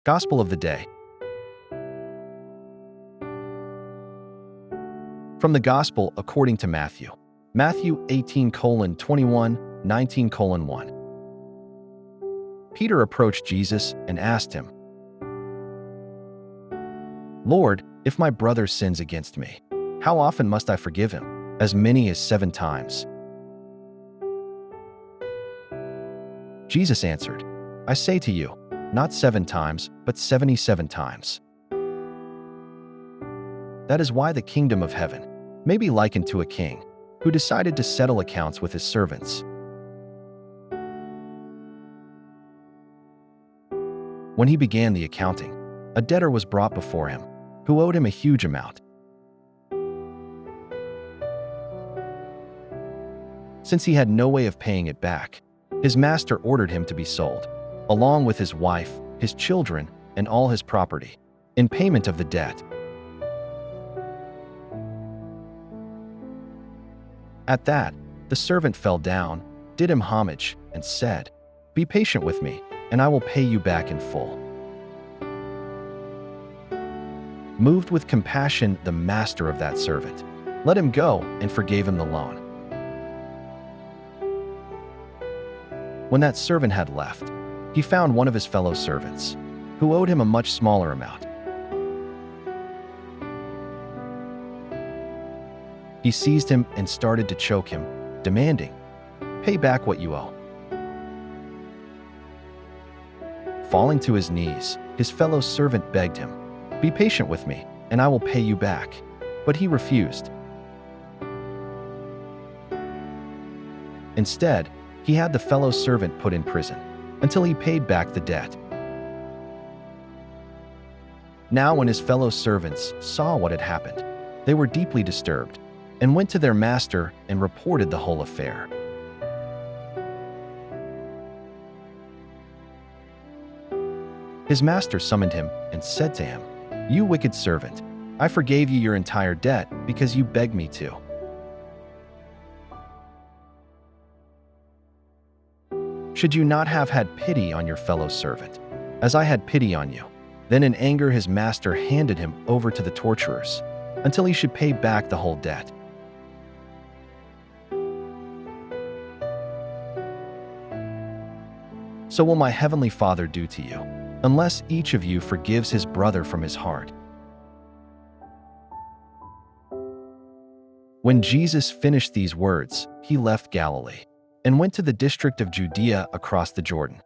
Gospel of the Day. From the Gospel according to Matthew. Matthew 18:21, 19:1. Peter approached Jesus and asked him, "Lord, if my brother sins against me, how often must I forgive him? As many as 7 times?" Jesus answered, "I say to you, not 7 times, but 77 times." That is why the kingdom of heaven may be likened to a king who decided to settle accounts with his servants. When he began the accounting, a debtor was brought before him who owed him a huge amount. Since he had no way of paying it back, his master ordered him to be sold, along with his wife, his children, and all his property, in payment of the debt. At that, the servant fell down, did him homage, and said, "Be patient with me, and I will pay you back in full." Moved with compassion, the master of that servant let him go and forgave him the loan. When that servant had left, he found one of his fellow servants, who owed him a much smaller amount. He seized him and started to choke him, demanding, "Pay back what you owe." Falling to his knees, his fellow servant begged him, "Be patient with me, and I will pay you back." But he refused. Instead, he had the fellow servant put in prison until he paid back the debt. Now when his fellow servants saw what had happened, they were deeply disturbed and went to their master and reported the whole affair. His master summoned him and said to him, "You wicked servant, I forgave you your entire debt because you begged me to." Should you not have had pity on your fellow servant, as I had pity on you? Then in anger his master handed him over to the torturers until he should pay back the whole debt. So will my heavenly Father do to you, unless each of you forgives his brother from his heart. When Jesus finished these words, he left Galilee and went to the district of Judea across the Jordan.